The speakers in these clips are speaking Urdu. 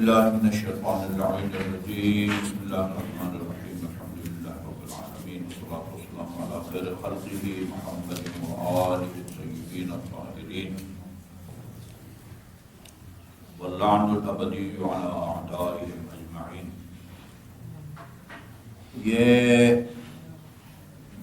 بالله من الشيطان اللعين الرجيم. بسم الله الرحمن الرحيم. الحمد لله رب العالمين، والصلاة والسلام على خير خلقه محمد وآله الطيبين الطاهرين، واللعن الأبدي على أعدائهم أجمعين. یہ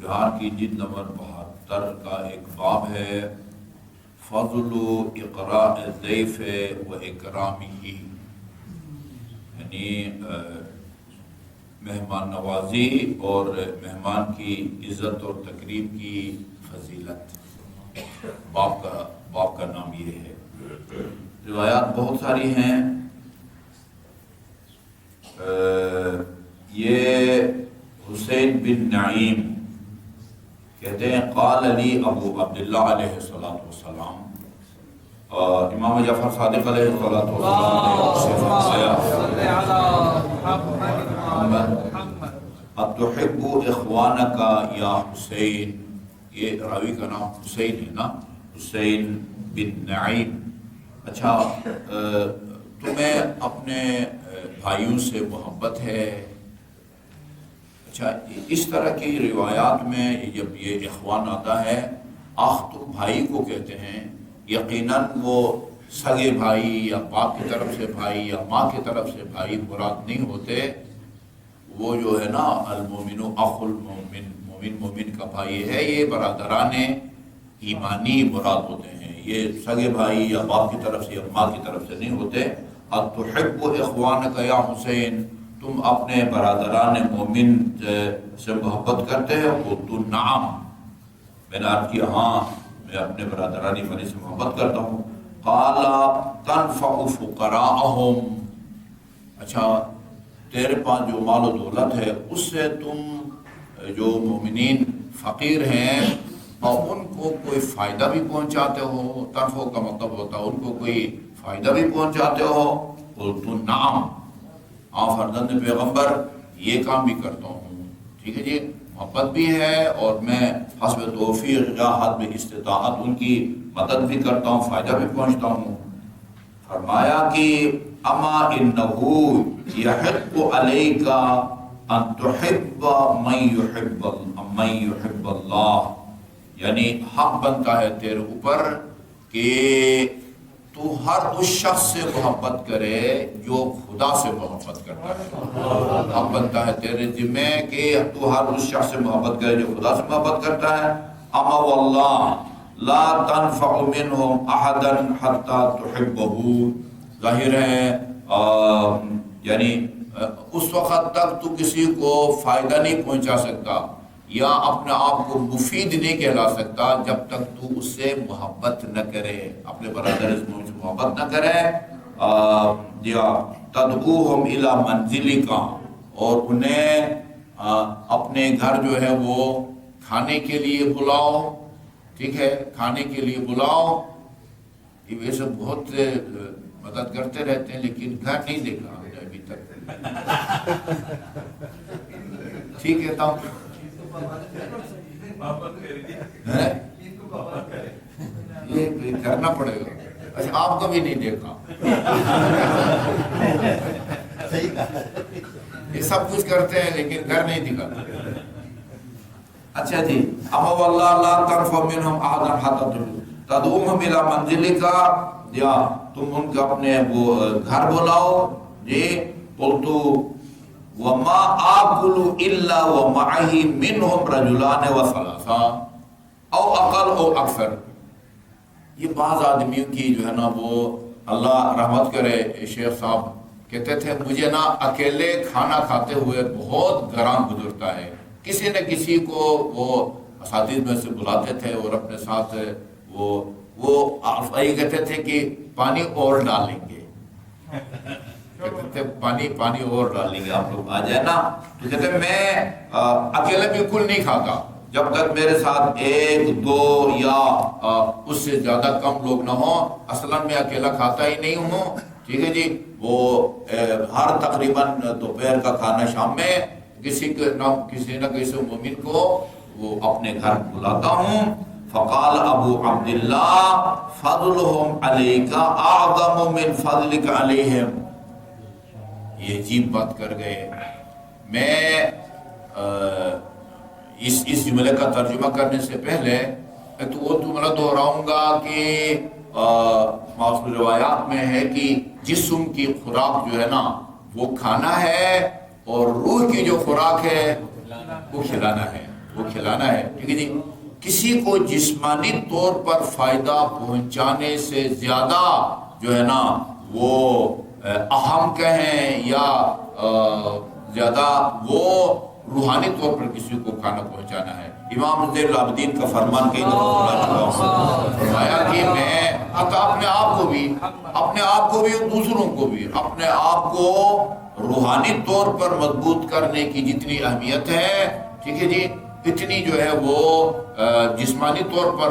بہار کی جلد نمبر 72 کا ایک باب ہے، فضل اقراء الضیف و اکرامہ، یعنی مہمان نوازی اور مہمان کی عزت اور تکریم کی فضیلت. باب کا نام یہ ہے. روایات بہت ساری ہیں. یہ حسین بن نعیم کہتے ہیں قال علی ابو عبداللہ علیہ السلام، امام جعفر صادق علیہ السلام سے فرمایا اتحب اخوانک یا حسین. یہ راوی کا نام حسین ہے نا، حسین بن نعیم. اچھا، تمہیں اپنے بھائیوں سے محبت ہے؟ اچھا، اس طرح کی روایات میں جب یہ اخوان آتا ہے، آخ تو بھائی کو کہتے ہیں. یقیناً وہ سگے بھائی یا باپ کی طرف سے بھائی یا ماں کی طرف سے بھائی مراد نہیں ہوتے. وہ جو ہے نا المومن اخ المومن، مومن کا بھائی ہے. یہ برادران ایمانی مراد ہوتے ہیں. یہ سگے بھائی یا باپ کی طرف سے یا ماں کی طرف سے نہیں ہوتے. اتحب اخوانک یا حسین، تم اپنے برادران مومن سے محبت کرتے ہو؟ قلت نعم، میں نے عرض کیا ہاں، میں اپنے برادران ایمانی سے محبت کرتا ہوں. قال تنفع فقراءہم، اچھا تیرے پاس جو مال و دولت ہے اس سے تم جو مومنین فقیر ہیں اور ان کو کوئی فائدہ بھی پہنچاتے ہو. تنفع کا مطلب ہوتا ہے ان کو کوئی فائدہ بھی پہنچاتے ہو. قلت نعم، فرزند پیغمبر یہ کام بھی کرتا ہوں. ٹھیک ہے جی، محبت بھی ہے اور میں حسب توفیق یا حسب استطاعت ان کی مدد بھی کرتا ہوں، فائدہ بھی پہنچتا ہوں. فرمایا کہ اما انہ یحق علیک ان تحب من یحب اللہ، یعنی حق بنتا ہے تیرے اوپر کہ تو ہر اس شخص سے محبت کرے جو خدا سے محبت کرتا ہے. حق بنتا ہے تیرے ذمہ کہ تو ہر اس شخص سے محبت کرے جو خدا سے محبت کرتا ہے. اما واللہ لا تنفع منہم احدا حتی تحبہ، ظاہر ہے یعنی اس وقت تک تو کسی کو فائدہ نہیں پہنچا سکتا یا اپنے آپ کو مفید نہیں کہلا سکتا جب تک تو اس سے محبت نہ کرے، اپنے برادر سے محبت نہ کرے. تدعوہم الی منزلک، اور انہیں اپنے گھر جو ہے وہ کھانے کے لیے بلاؤ. ٹھیک ہے، کھانے کے لیے بلاؤ. یہ ویسے بہت مدد کرتے رہتے ہیں لیکن گھر نہیں دیکھا ہم نے ابھی تک. ٹھیک ہے، تب یہ کرنا پڑے گا. اچھا، آپ کو بھی نہیں دیکھا. یہ سب کچھ کرتے ہیں لیکن گھر نہیں دکھاتے. اچھا جی، اما واللہ لا تنفع منہم احدا حتی تدعوہم الی منزلک، یا تم ان کا اپنے وہ گھر بلاؤ. جی، قلت وما آکل الا ومعہ منہم رجلان وثلاثہ او اقل او اکثر. یہ بعض آدمیوں کی جو ہے نا وہ اللہ رحمت کرے شیخ صاحب کہتے تھے مجھے نا اکیلے کھانا کھاتے ہوئے بہت گرام گزرتا ہے. کسی نہ کسی کو وہ اساتذہ میں سے بلاتے تھے اور اپنے ساتھ وہ یہ کہتے تھے کہ پانی اور ڈالیں گے. کہتے تھے پانی اور ڈالیں گے، آپ لوگ آ جائے نا. تو کہتے میں اکیلے بالکل نہیں کھاتا جب تک میرے ساتھ ایک دو یا اس سے زیادہ کم لوگ نہ ہوں. اصلاً میں اکیلا کھاتا ہی نہیں ہوں. ٹھیک ہے جی، وہ ہر تقریباً دوپہر کا کھانا شام میں کسی نہ کسی مومن کو وہ اپنے گھر بلاتا ہوں. فقال ابو عبداللہ فضلهم علیک اعظم من فضلک علیہم. یہ عجیب بات کر گئے. میں اس جملے کا ترجمہ کرنے سے پہلے تو وہ جملہ دہراؤں گا کہ معاصر روایات میں ہے کہ جسم کی خوراک جو ہے نا وہ کھانا ہے اور روح کی جو خوراک ہے وہ کھلانا ہے. ٹھیک ہے جی. کسی کو جسمانی طور پر فائدہ پہنچانے سے زیادہ جو ہے نا وہ اہم کہیں یا زیادہ وہ روحانی طور پر کسی کو کھانا پہنچانا ہے. امام زین العابدین کا فرمان کئی دفعہ فرمایا کہ میں اپنے آپ کو بھی اور دوسروں کو بھی اپنے آپ کو روحانی طور پر مضبوط کرنے کی جتنی اہمیت ہے, ٹھیک ہے جی, اتنی جو ہے وہ جسمانی طور پر,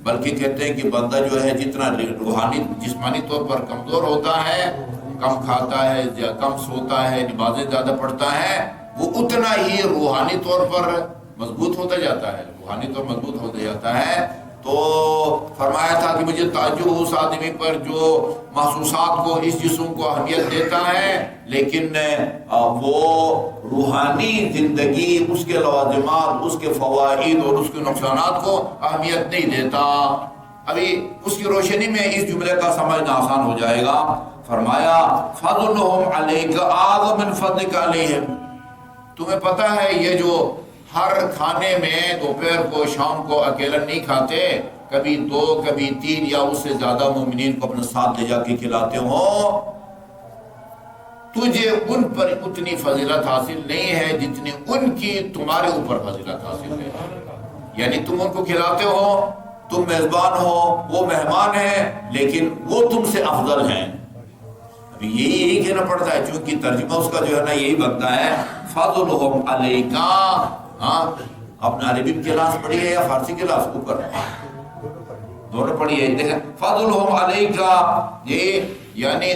بلکہ کہتے ہیں کہ بندہ جو ہے جتنا روحانی جسمانی طور پر کمزور ہوتا ہے, کم کھاتا ہے, کم سوتا ہے, نمازیں زیادہ پڑھتا ہے, وہ اتنا ہی روحانی طور پر مضبوط ہوتا جاتا ہے. تو فرمایا تھا کہ مجھے تعجب اس آدمی پر جو محسوسات کو, اس جسم کو اہمیت دیتا ہے لیکن وہ روحانی زندگی, اس کے لوازمات, اس کے فوائد اور اس کے نقصانات کو اہمیت نہیں دیتا. ابھی اس کی روشنی میں اس جملے کا سمجھنا آسان ہو جائے گا. فرمایا فضلهم علیک اعظم من فضلک علیہم. تمہیں پتہ ہے یہ جو ہر کھانے میں دوپہر کو شام کو اکیلا نہیں کھاتے, کبھی 2 کبھی 3 یا اس سے زیادہ مومنین کو اپنے ساتھ لے جا کے کھلاتے ہو, تجھے ان پر اتنی فضیلت حاصل نہیں ہے جتنی ان کی تمہارے اوپر فضیلت حاصل ہے. یعنی تم ان کو کھلاتے ہو, تم میزبان ہو, وہ مہمان ہیں, لیکن وہ تم سے افضل ہیں. ابھی یہی کہنا پڑتا ہے چونکہ ترجمہ اس کا جو ہے نا یہی بنتا ہے فضلهم علیکا. ہاں, اپنے عربی کلاس پڑھی ہے یا فارسی کلاس اوپر دونوں پڑھی ہے. دیکھیں فضلهم علیکا, یہ یعنی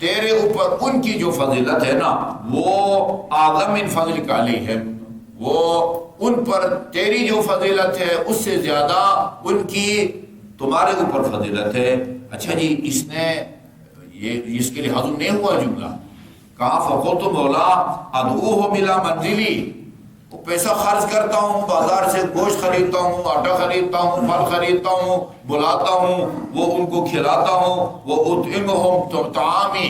تیرے اوپر ان کی جو فضیلت ہے نا وہ اعظم من فضلک علیہم, وہ ان پر تیری جو فضیلت ہے اس سے زیادہ ان کی تمہارے اوپر فضیلت ہے. اچھا جی, اس نے اس کے لیے ہضم نہیں ہوا جملہ. کہا فقلت مولا ادعوہ ملا منزلی, پیسہ خرچ کرتا ہوں, بازار سے گوشت خریدتا ہوں, آٹا خریدتا ہوں, پھل خریدتا ہوں, بلاتا ہوں, وہ ان کو کھلاتا ہوں. وہ اطعمہم طعامی,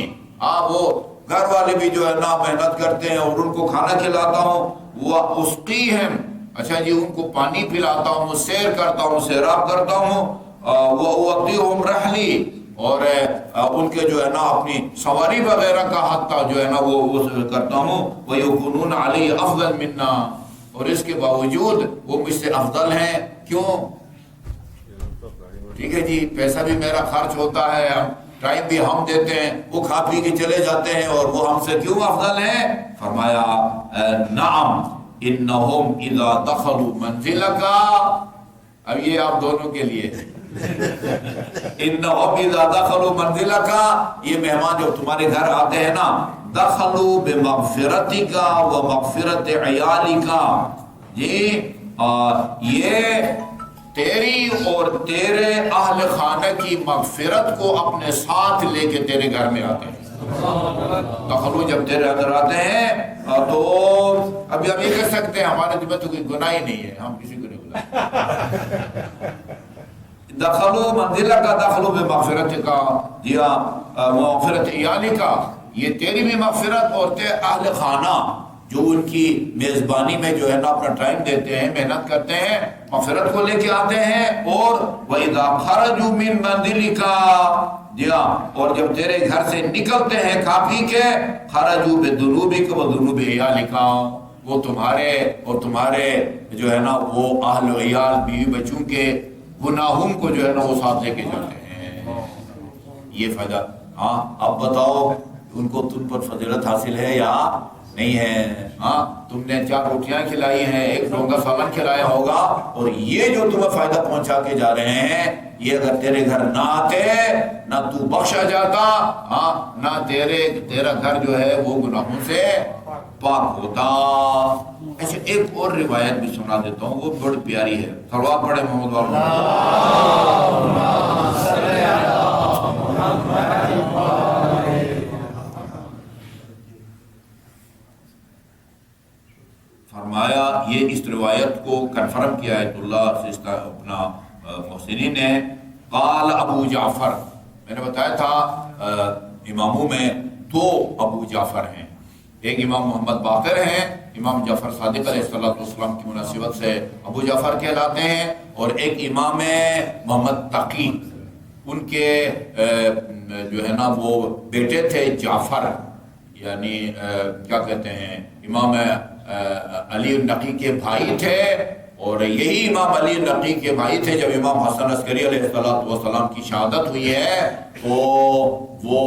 وہ گھر والے بھی جو ہے نا محنت کرتے ہیں اور ان کو کھانا کھلاتا ہوں. وہ اسقیہم, اچھا جی, ان کو پانی پلاتا ہوں, سیر کرتا ہوں, سیراب کرتا ہوں. وہ اودیہم رحلی, اور ان کے جو ہے نا اپنی سواری وغیرہ کا حتیٰ جو ہے نا وہ کرتا ہوں. وَيَكُونُونَ عَلَيَّ أَفْضَلْ مِنَّا, اور اس کے باوجود وہ مجھ سے افضل ہیں. کیوں؟ ٹھیک ہے جی, پیسہ بھی میرا خرچ ہوتا ہے, ٹائم بھی ہم دیتے ہیں, وہ کھا پی کے چلے جاتے ہیں, اور وہ ہم سے کیوں افضل ہیں؟ فرمایا نعم انہم اذا دخلوا منزلک. اب یہ آپ دونوں کے لیے انہم اذا دخلوا منزلک, یہ مہمان جو تمہارے گھر آتے ہیں نا, دخلوا بمغفرتک و مغفرت عیالک, جی یہ تیری اور تیرے اہل خانہ کی مغفرت کو اپنے ساتھ لے کے تیرے گھر میں آتے ہیں. دخلوا جب تیرے اندر آتے ہیں تو ابھی ہم یہ کہہ سکتے ہیں ہمارے دل میں تو کوئی گناہ ہی نہیں ہے, ہم کسی کو نہیں بلائیں. دخلوا منزلک دخلوا بمغفرتک, جی مغفرت عیالک, یہ تیری بھی مغفرت اور تیرے اہل خانہ جو ان کی میزبانی میں جو ہے نا اپنا ٹائم دیتے ہیں, محنت کرتے ہیں, مغفرت کو لے کے آتے ہیں. اور وَإِذَا خَرَجُوا مِن مَنزِلِكَ, جی ہاں, اور جب تیرے گھر سے نکلتے ہیں کھا پی کے, خَرَجُوا بِذُنُوبِكَ وَذُنُوبِ عِيَالِكَ, وہ تمہارے اور تمہارے جو ہے نا وہ اہل و عیال بیوی بچوں کے گناہوں کو جو ہے نا وہ ساتھ لے کے جاتے ہیں. یہ فائدہ. ہاں اب بتاؤ ان کو تم پر فضیلت حاصل ہے یا نہیں ہے؟ ہاں, تم نے 4 روٹیاں کھلائی ہیں, 1 ڈونگا سالن کھلایا ہوگا, اور یہ جو تمہیں فائدہ پہنچا کے جا رہے ہیں, یہ اگر تیرے گھر نہ آتے نہ تو بخشا جاتا, ہاں, نہ تیرا گھر جو ہے وہ گناہوں سے پاک ہوتا. ایسے ایک اور روایت بھی سنا دیتا ہوں, وہ بڑی پیاری ہے. صلوات پڑھے محمد والا. فرمایا یہ اس روایت کو کنفرم کیا آیت اللہ سے اپنا محسنین نے، قال ابو جعفر، میں نے بتایا تھا اماموں میں دو ابو جعفر ہیں، ایک امام محمد باقر ہیں، امام جعفر صادق علیہ السلام کی مناسبت سے ابو جعفر کہلاتے ہیں، اور ایک امام محمد تقی، ان کے جو ہے نا وہ بیٹے تھے جعفر، یعنی کیا کہتے ہیں امام علی النقی کے بھائی تھے، اور یہی امام علی النقی کے بھائی تھے جب امام حسن عسکری علیہ السلام کی شہادت ہوئی ہے تو وہ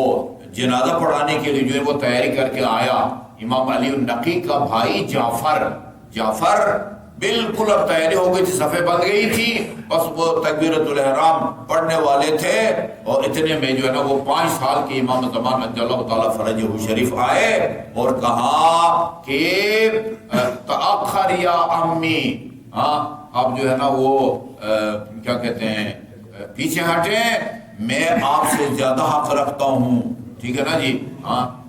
جنازہ پڑھانے کے لیے جو ہے وہ تیاری کر کے آیا، امام علی النقی کا بھائی جعفر بالکل اب تیاری ہو گئی تھی، صفحے بن گئی تھی، بس وہ تکبیرۃ الاحرام پڑھنے والے تھے، اور اتنے میں جو ہے نا وہ 5 سال کے امام زمان عجل اللہ تعالیٰ فرجہ شریف آئے اور کہا کہ تأخر یا امی، آپ جو ہے نا وہ کیا کہتے ہیں پیچھے ہٹیں، میں آپ سے زیادہ حق رکھتا ہوں، ٹھیک ہے نا جی،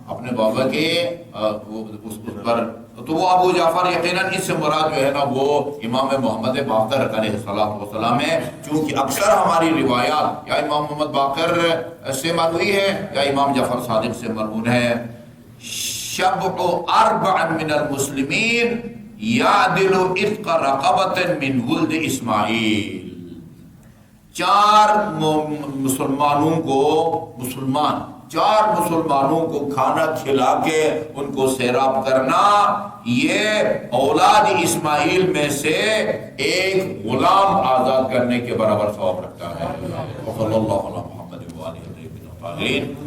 اپنے بابا کے اس پر، تو وہ ابو جعفر یقیناً اس سے مراد جو ہے نا وہ امام محمد باقر علیہ السلام ہے، چونکہ اکثر ہماری روایات یا امام محمد باقر سے مروی ہے یا امام جعفر صادق سے مروی ہے۔ شبع 4 من المسلمین یعدل عتق رقبۃ من ولد اسماعیل، 4 مسلمانوں کو کھانا کھلا کے ان کو سیراب کرنا، یہ اولاد اسماعیل میں سے ایک غلام آزاد کرنے کے برابر ثواب رکھتا ہے۔ صلی اللہ علیہ محمد وآلہ وسلم۔